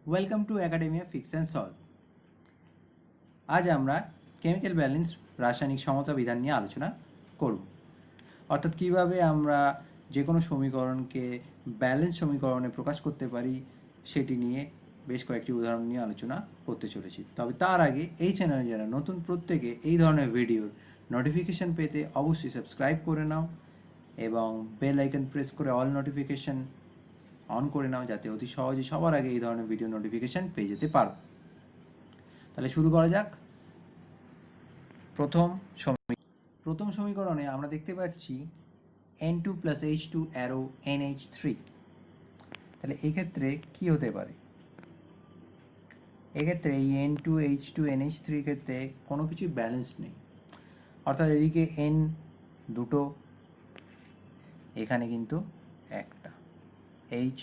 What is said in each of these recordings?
Welcome to academia fix and solve. আজ আমরা chemical balance রাসায়নিক সমতা বিধান নিয়ে আলোচনা করব। অর্থাৎ কীভাবে আমরা যে কোনো সমীকরণকে ব্যালেন্স সমীকরণে প্রকাশ করতে পারি সেটি নিয়ে বেশ কয়েকটি উদাহরণ নিয়ে আলোচনা করতে চলেছি। তবে তার আগে এই চ্যানেলে যারা নতুন, প্রত্যেকে এই ধরনের ভিডিওর নোটিফিকেশান পেতে অবশ্যই সাবস্ক্রাইব করে নাও এবং বেল আইকন প্রেস করে অল নোটিফিকেশান অন করে নাও, যাতে অতি সহজে সবার আগে এই ধরনের ভিডিও নোটিফিকেশান পেয়ে যেতে পারো। তাহলে শুরু করা যাক। প্রথম সমীকরণে আমরা দেখতে পাচ্ছি N2 + H2 অ্যারো NH3। তাহলে এক্ষেত্রে কি হতে পারে? এক্ষেত্রে এই N2 H2 NH3 ক্ষেত্রে কোনো কিছুই ব্যালেন্স নেই, অর্থাৎ এদিকে N দুটো, এখানে কিন্তু একটা, H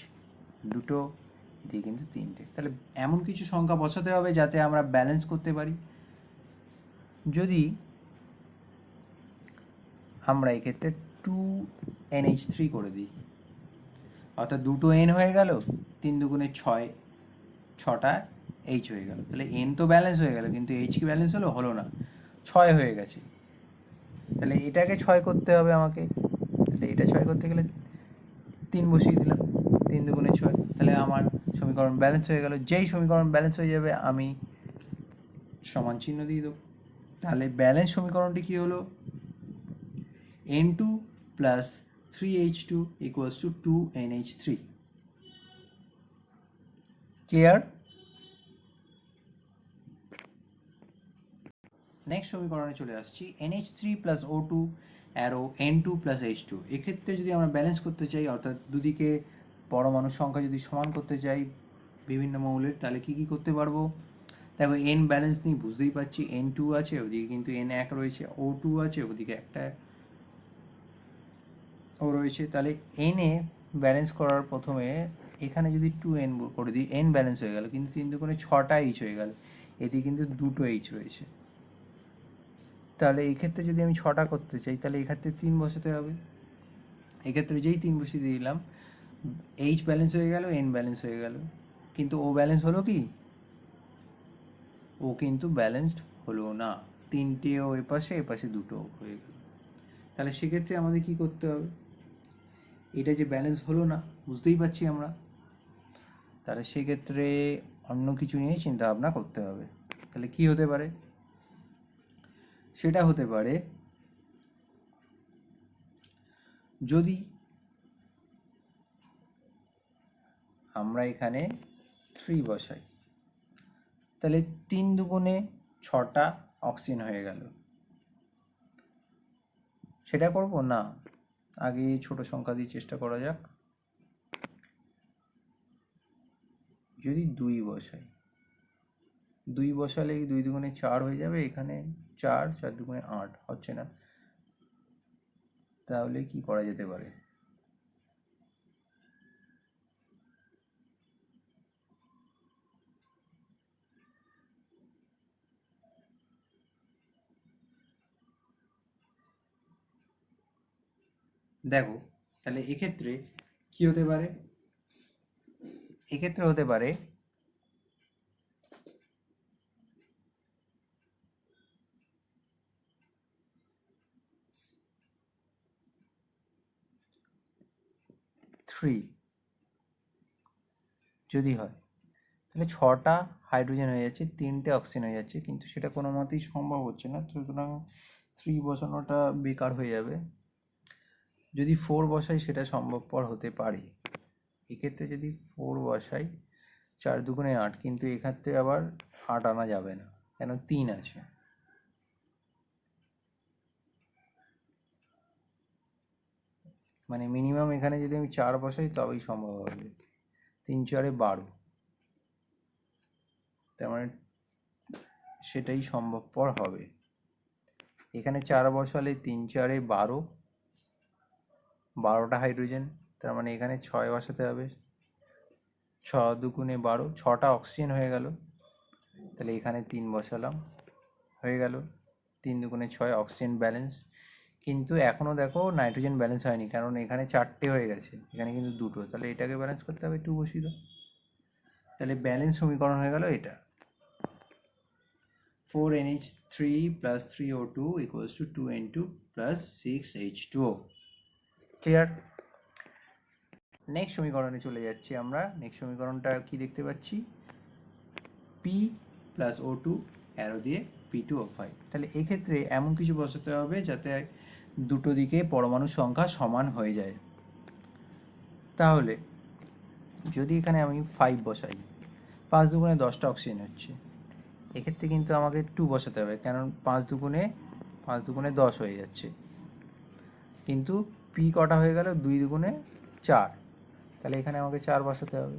দুটো, এদিকে কিন্তু তিনটে। তাহলে এমন কিছু সংখ্যা বসাতে হবে যাতে আমরা ব্যালেন্স করতে পারি। যদি আমরা এক্ষেত্রে 2NH3 করে দিই, অর্থাৎ দুটো N হয়ে গেল, 3 দুগুণে 6, 6টা H হয়ে গেল। তাহলে N তো ব্যালেন্স হয়ে গেল, কিন্তু H কি ব্যালেন্স হলো না, 6 হয়ে গেছে। তাহলে এটাকে 6 করতে হবে আমাকে। তাহলে এটা 6 করতে গেলে 3 বসিয়ে দিলাম, 3 দুগুণে 6। তাহলে আমার সমীকরণ ব্যালেন্স হয়ে গেল। যেই সমীকরণ ব্যালেন্স হয়ে যাবে আমি সমান চিহ্ন দিয়ে দেবো। তাহলে ব্যালেন্স সমীকরণটি কী হলো? N2 + 3H2 = 2NH3। Clear? Next সমীকরণে চলে আসছি। NH3 + O2 arrow N2 + H2। এক্ষেত্রে যদি আমরা ব্যালেন্স করতে চাই, অর্থাৎ দুদিকে পরমাণুর সংখ্যা যদি সমান করতে চাই বিভিন্ন মৌলের, তাহলে কী কী করতে পারবো? দেখো, N ব্যালেন্স নেই, বুঝতেই পারছি। N2 আছে, ওদিকে কিন্তু N1 রয়েছে, O2 আছে, ওদিকে একটা ও রয়েছে। তাহলে N-এ ব্যালেন্স করার প্রথমে এখানে যদি 2N করে দিই, N ব্যালেন্স হয়ে গেল, কিন্তু 3 দুগুণে 6টা H হয়ে গেল, এটি কিন্তু দুটো H রয়েছে। তাহলে এই ক্ষেত্রে যদি আমি 6টা করতে চাই, তাহলে এক্ষেত্রে 3 বসাতে হবে। এক্ষেত্রে যেই 3 বসিয়ে দিলাম, H ব্যালেন্স হয়ে গেল, N ব্যালেন্স হয়ে গেল, কিন্তু O ব্যালেন্স হলো কি? ও কিন্তু ব্যালেন্সড হলো না। 3টেও এপাশে, এপাশে দুটো হয়ে গেল। তাহলে সেক্ষেত্রে আমাদের কি করতে হবে? এটা যে ব্যালেন্স হলো না, বুঝতেই পারছি আমরা। তাহলে সেক্ষেত্রে অন্য কিছু নিয়ে চিন্তা ভাবনা করতে হবে। তাহলে কি হতে পারে? সেটা হতে পারে, যদি আমরা এখানে 3 বসাই, তাহলে 3 দুগুণে 6টা অক্সিজেন হয়ে গেল। সেটা করব না, আগে ছোট সংখ্যা দিয়ে চেষ্টা করা যাক। যদি 2 বসাই, 2 বসালে 2 দুগুণে 4 হয়ে যাবে, এখানে 4, 4 দুগুণে 8 হচ্ছে না। তাহলে কি করা যেতে পারে? দেখো, তাহলে এক্ষেত্রে কি হতে পারে? এক্ষেত্রে হতে পারে থ্রি যদি হয়, তাহলে 6টা হাইড্রোজেন হয়ে যাচ্ছে, 3টে অক্সিজেন হয়ে যাচ্ছে, কিন্তু সেটা কোনো মতেই সম্ভব হচ্ছে না। সুতরাং 3 বসানোটা বেকার হয়ে যাবে। যদি 4 বসাই, সেটা সম্ভবপর হতে পারে। এক্ষেত্রে যদি 4 বসাই, 4 দুগুণে 8, কিন্তু এক্ষেত্রে আবার 8 আনা যাবে না, কেন 3 আছে। মানে মিনিমাম এখানে যদি আমি 4 বসাই তবেই সম্ভব হবে। 3 4 12, তার মানে সেটাই সম্ভবপর হবে। এখানে 4 বসালে 3 4 12, 12টা হাইড্রোজেন, তার মানে এখানে 6 বসাতে হবে। 6 দুগুণে 12, 6টা অক্সিজেন হয়ে গেল। তাহলে এখানে 3 বসালাম, হয়ে গেল 3 দুগুণে 6 অক্সিজেন ব্যালেন্স। কিন্তু এখনও দেখো নাইট্রোজেন ব্যালেন্স হয়নি, কারণ এখানে 4টে হয়ে গেছে, এখানে কিন্তু দুটো। তাহলে এটাকে ব্যালেন্স করতে হবে, 2 বসিয়ে দাও। তাহলে ব্যালেন্স সমীকরণ হয়ে গেল এটা, 4NH3 plus 3O2 equals to 2N2 plus 6H2O। Clear? Next সমীকরণে চলে যাচ্ছি আমরা। নেক্সট সমীকরণটা কি দেখতে পাচ্ছি, P প্লাস O2 অ্যারো দিয়ে P2O5। তাহলে এক্ষেত্রে এমন কিছু বসাতে হবে যাতে দুটো দিকে পরমাণুর সংখ্যা সমান হয়ে যায়। তাহলে যদি এখানে আমি 5 বসাই, 5 দুগুণে 10টা অক্সিজেন হচ্ছে, এক্ষেত্রে কিন্তু আমাকে 2 বসাতে হবে, কারণ 5 দুগুণে 10 হয়ে যাচ্ছে। কিন্তু পি কটা হয়ে গেল, 2 দুগুণে 4, তাহলে এখানে আমাকে 4 বসাতে হবে।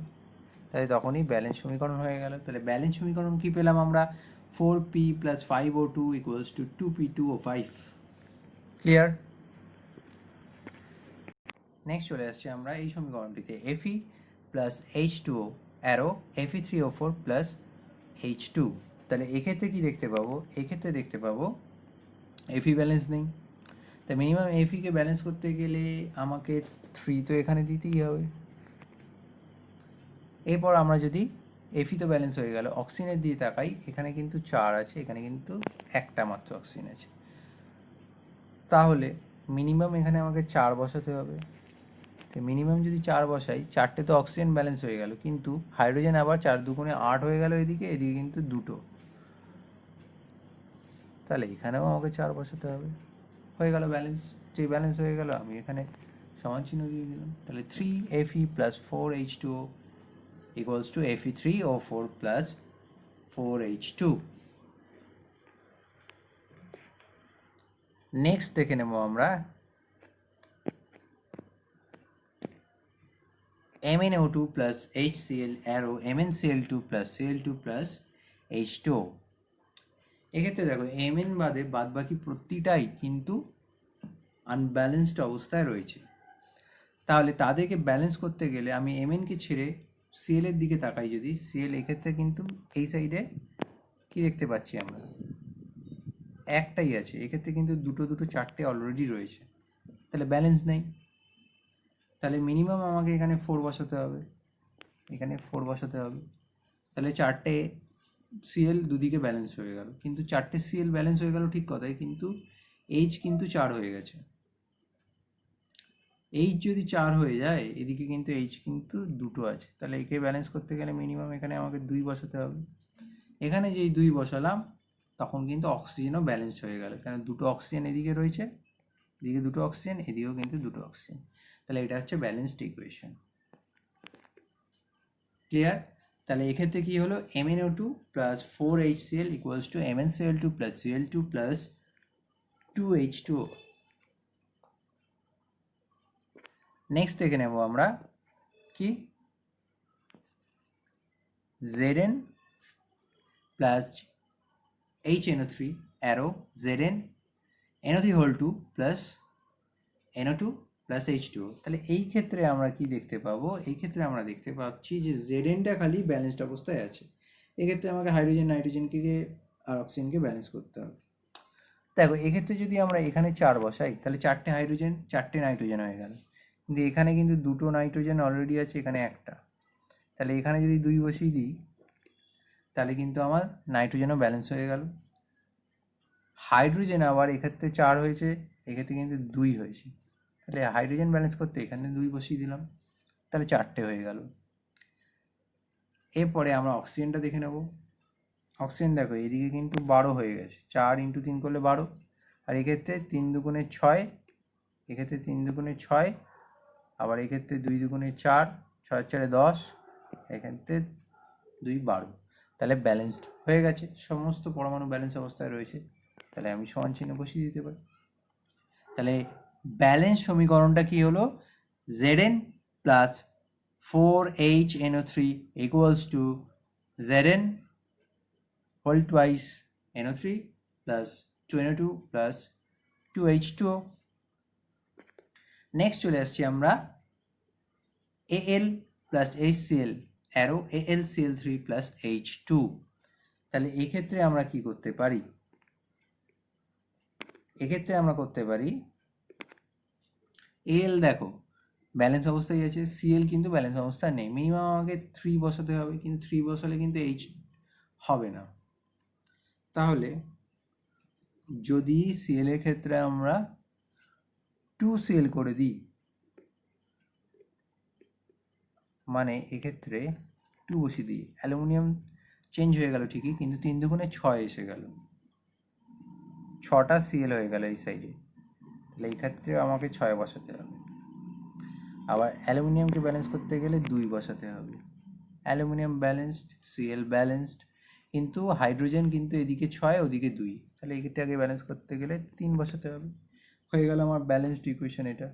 তাহলে তখনই ব্যালেন্স সমীকরণ হয়ে গেল। তাহলে ব্যালেন্স সমীকরণ কি পেলাম আমরা, 4P plus 5O2 equals to 2P2O5। Clear? Next চলে আসছে আমরা এই সমীকরণটিতে, Fe plus H2O arrow Fe3O4 plus H2। তাহলে এক্ষেত্রে কি দেখতে পাবো, এক্ষেত্রে দেখতে পাবো Fe ব্যালেন্স নেই। তা মিনিমাম Fe-কে ব্যালেন্স করতে গেলে আমাকে 3 তো এখানে দিতেই হবে। এরপর আমরা যদি Fe তো ব্যালেন্স হয়ে গেল, অক্সিজেনের দিয়ে তাকাই, এখানে কিন্তু 4 আছে, এখানে কিন্তু একটা মাত্র অক্সিজেন আছে। তাহলে মিনিমাম এখানে আমাকে 4 বসাতে হবে। তো মিনিমাম যদি 4 বসাই, 4টে তো অক্সিজেন ব্যালেন্স হয়ে গেল, কিন্তু হাইড্রোজেন আবার 4 দুগুণে 8 হয়ে গেল এদিকে, এদিকে কিন্তু 2টো। তাহলে এখানেও আমাকে 4 বসাতে হবে। হয়ে গেল ব্যালেন্স। যে ব্যালেন্স হয়ে গেল, আমি এখানে সমান চিহ্ন দিয়ে দিলাম। তাহলে 3Fe plus 4H2O equals to Fe3O4 plus 4H2। Next দেখে নেব আমরা MnO2 plus HCl arrow MnCl2 plus Cl2 plus H2O। এক্ষেত্রে দেখো Mn বাদে বাদ বাকি প্রতিটাই কিন্তু আনব্যালেন্সড অবস্থায় রয়েছে। তাহলে তাদেরকে ব্যালেন্স করতে গেলে আমি Mnকে ছেড়ে Cl এর দিকে তাকাই, যদি Cl এক্ষেত্রে কিন্তু এই সাইডে কি দেখতে পাচ্ছি আমরা, একটাই আছে, এক্ষেত্রে কিন্তু দুটো 4টে অলরেডি রয়েছে, তাহলে ব্যালেন্স নেই। তাহলে মিনিমাম আমাকে এখানে 4 বসাতে হবে, এখানে 4 বসাতে হবে। তাহলে 4টে Cl দুদিকে ব্যালেন্স হয়ে গেল, কিন্তু 4টে Cl ব্যালেন্স হয়ে গেল ঠিক কথাই, কিন্তু H কিন্তু 4 হয়ে গেছে। H যদি 4 হয়ে যায়, এদিকে কিন্তু H কিন্তু 2টো আছে, তাহলে একে ব্যালেন্স করতে গেলে মিনিমাম এখানে আমাকে 2 বসাতে হবে। এখানে যেই 2 বসালাম, তখন কিন্তু অক্সিজেনও ব্যালেন্স হয়ে গেল, কারণ 2টো অক্সিজেন এদিকে রয়েছে, এদিকে 2টো অক্সিজেন, এদিকেও কিন্তু 2টো অক্সিজেন। তাহলে এটা হচ্ছে ব্যালেন্সড ইকুয়েশন। ক্লিয়ার? তাহলে এক্ষেত্রে কি হলো, MnO2 plus 4HCl equals to MnCl2 plus Cl2 plus 2H2O। Next দেখে নেব আমরা কি, Zn plus HNO3 arrow Zn NO3 whole 2 plus NO2 plus H2O। তাহলে এই ক্ষেত্রে আমরা কি দেখতে পাবো, এই ক্ষেত্রে আমরা দেখতে পাচ্ছি যে Znটা খালি ব্যালেন্সড অবস্থায় আছে। এক্ষেত্রে আমাকে হাইড্রোজেন নাইট্রোজেনকে আর অক্সিজেনকে ব্যালেন্স করতে হবে। দেখো এক্ষেত্রে যদি আমরা এখানে 4 বসাই, তাহলে 4টে হাইড্রোজেন 4টে নাইট্রোজেন হয়ে গেল, কিন্তু এখানে কিন্তু 2টো নাইট্রোজেন অলরেডি আছে, এখানে একটা। তাহলে এখানে যদি 2 বসিয়ে দিই, তাহলে কিন্তু আমার নাইট্রোজেনও ব্যালেন্স হয়ে গেল। হাইড্রোজেন আবার এক্ষেত্রে 4 হয়েছে, এক্ষেত্রে কিন্তু 2 হয়েছে, তাহলে হাইড্রোজেন ব্যালেন্স করতে এখানে 2 বসিয়ে দিলাম, তাহলে 4টে হয়ে গেল। এরপরে আমরা অক্সিজেনটা দেখে নেব। অক্সিজেন দেখো এদিকে কিন্তু 12 হয়ে গেছে, 4 × 3 করলে 12, আর এক্ষেত্রে 3 দুগুণে 6, এক্ষেত্রে 3 দুগুণে 6, আবার এক্ষেত্রে 2 দুগুণে 4, 6 4 10, এক্ষেত্রে 2 12। তাহলে ব্যালেন্সড হয়ে গেছে, সমস্ত পরমাণু ব্যালেন্স অবস্থায় রয়েছে। তাহলে আমি সমান চিহ্ন বসিয়ে দিতে পারি। তাহলে ব্যালেন্স সমীকরণটা কি হলো, Zn plus 4HNO3 equals to Zn whole twice NO3 plus 2NO2 plus 2H2O। Next চলে আসছি আমরা Al plus HCl arrow AlCl3 plus H2। তাহলে এক্ষেত্রে আমরা কি করতে পারি, এক্ষেত্রে আমরা করতে পারি Al দেখো ব্যালেন্স অবস্থায় আছে, সিএল কিন্তু ব্যালেন্স অবস্থা নেই। মিনিমাম আমাকে 3 বসাতে হবে, কিন্তু 3 বসালে কিন্তু এইচ হবে না। তাহলে যদি সিএল এর ক্ষেত্রে আমরা 2CL করে দিই, মানে এক্ষেত্রে 2 বসিয়ে দিই, অ্যালুমিনিয়াম চেঞ্জ হয়ে গেল ঠিকই, কিন্তু 3 দুগুণে 6 এসে গেল, 6টা সিএল হয়ে গেল এই সাইডে। তাহলে এই ক্ষেত্রে আমাকে 6 বসাতে হবে। আবার অ্যালুমিনিয়ামকে ব্যালেন্স করতে গেলে 2 বসাতে হবে। অ্যালুমিনিয়াম ব্যালেন্সড, সিএল ব্যালেন্সড, কিন্তু হাইড্রোজেন কিন্তু এদিকে 6 ওদিকে 2, তাহলে এইটাকে ব্যালেন্স করতে গেলে 3 বসাতে হবে। হয়ে গেল আমার ব্যালেন্সড ইকুয়েশন এটা।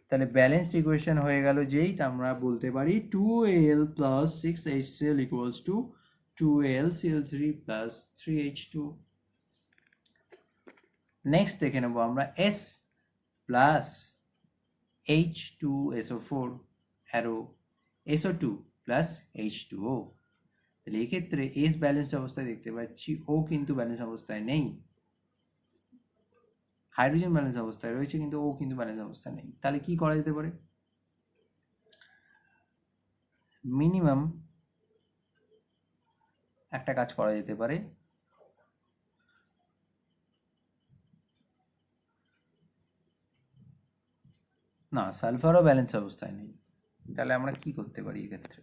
তাহলে ব্যালেন্সড ইকুয়েশন হয়ে গেল যেই, আমরা বলতে পারি 2Al plus 6HCl equals to 2AlCl3 plus 3H2। Next দেখে নেবো আমরা S plus H2SO4 arrow SO2 plus H2O। তাহলে এক্ষেত্রে এস ব্যালেন্সড অবস্থায় দেখতে পাচ্ছি, ও কিন্তু ব্যালেন্স অবস্থায় নেই। হাইড্রোজেন ব্যালেন্স অবস্থায় রয়েছে কিন্তু ও কিন্তু ব্যালেন্স অবস্থায় নেই। তাহলে কি করা যেতে পারে? মিনিমাম একটা কাজ করা যেতে পারে, না সালফারও ব্যালেন্স অবস্থায় নেই। তাহলে আমরা কি করতে পারি এক্ষেত্রে?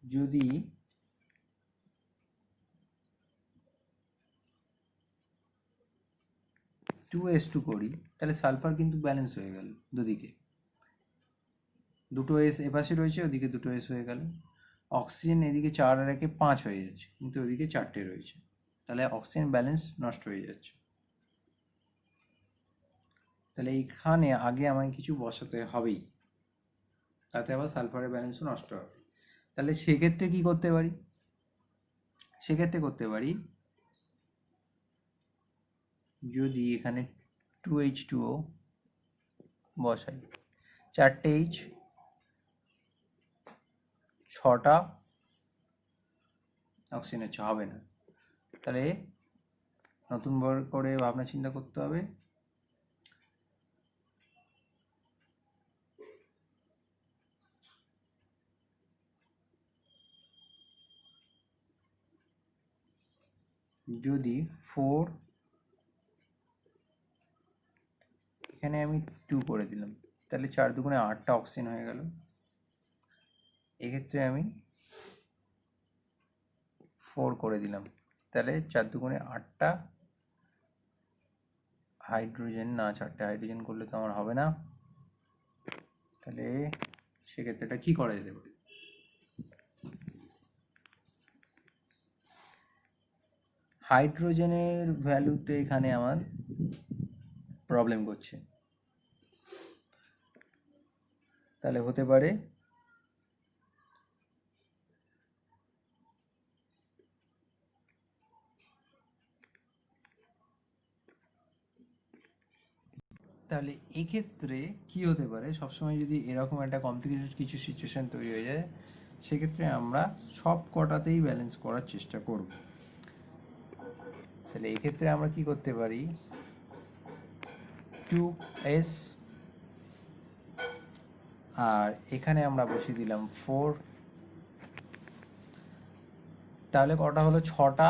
যদি 2s2 করি, তাহলে সালফার কিন্তু ব্যালেন্স হয়ে গেল দুদিকে, দুটো এস এপাশে রয়েছে, ওদিকে দুটো এস হয়ে গেল। অক্সিজেন এদিকে 4 আর 1 5 হয়ে যাচ্ছে, কিন্তু ওদিকে 4টে রয়েছে, তাহলে অক্সিজেন ব্যালেন্স নষ্ট হয়ে যাচ্ছে। তাহলে এইখানে আগে আমায় কিছু বসাতে হবেই, তাতে আবার সালফারের ব্যালেন্সও নষ্ট হবে। তাহলে সেক্ষেত্রে কি করতে পারি? সেক্ষেত্রে করতে পারি, যদি এখানে 2H2O বসাই, 4টে H, 6টা অক্সিজেন হচ্ছে, হবে না। তাহলে নতুন করে ভাবনা চিন্তা করতে হবে। যদি 4, এখানে আমি 2 করে দিলাম, তাহলে 4 দুগুণে 8টা অক্সিজেন হয়ে গেল। এক্ষেত্রে আমি 4 করে দিলাম, তাহলে 4 দুগুণে 8টা হাইড্রোজেন, না 4টে হাইড্রোজেন করলে তো আমার হবে না। তাহলে সেক্ষেত্রে এটা কি করা যেতে পারে? হাইড্রোজেনের ভ্যালুতে এখানে আমার প্রবলেম করছে, তাহলে হতে পারে তাহলে এক্ষেত্রে কি হতে পারে, সবসময় যদি এরকম একটা কমপ্লিকেটেড কিছু সিচুয়েশান তৈরি হয়ে যায়, সেক্ষেত্রে আমরা সব কটাতেই ব্যালেন্স করার চেষ্টা করব। তাহলে এক্ষেত্রে আমরা কি করতে পারি, 2s, আর এখানে আমরা বসিয়ে দিলাম 4, তাহলে কটা হলো, 6টা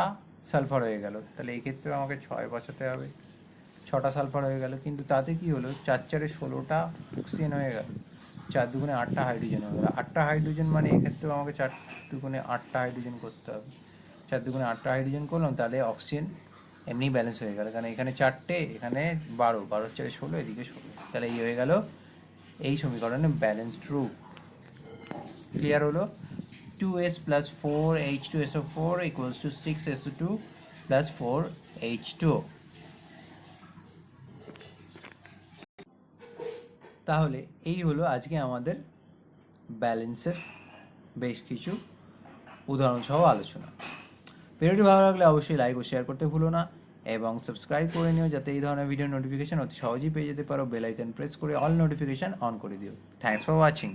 সালফার হয়ে গেল। তাহলে এই ক্ষেত্রে আমাকে 6 বসাতে হবে, 6টা সালফার হয়ে গেল, কিন্তু তাতে কি হলো, 4 4-এ 16টা অক্সিজেন হয়ে গেল, 4 দুগুণে 8টা হাইড্রোজেন হয়ে গেল। 8টা হাইড্রোজেন মানে এক্ষেত্রেও আমাকে 4 দুগুণে 8টা হাইড্রোজেন করতে হবে। 4 দুগুণে 8টা হাইড্রোজেন করলাম, তাহলে অক্সিজেন এমনি ব্যালেন্স হয়ে গেল, কারণ এখানে 4টে, এখানে 12, 12 4-এ 16, এদিকে 16। তাহলে এই হয়ে গেল এই সমীকরণে ব্যালেন্সড রূপ। ক্লিয়ার হলো? 2s plus 4H2SO4 equals to 6SO2 plus 4H2O। তাহলে এই হলো আজকে আমাদের ব্যালেন্সের বেশ কিছু উদাহরণ সহ আলোচনা। ভিডিওটি ভালো লাগলে অবশ্যই লাইক ও শেয়ার করতে ভুলো না, এবং সাবস্ক্রাইব করে নিও যাতে এই ধরনের ভিডিও নোটিফিকেশন অতি সহজেই পেয়ে যেতে পারো। বেল আইকন প্রেস করে অল নোটিফিকেশন অন করে দিও। Thanks for watching.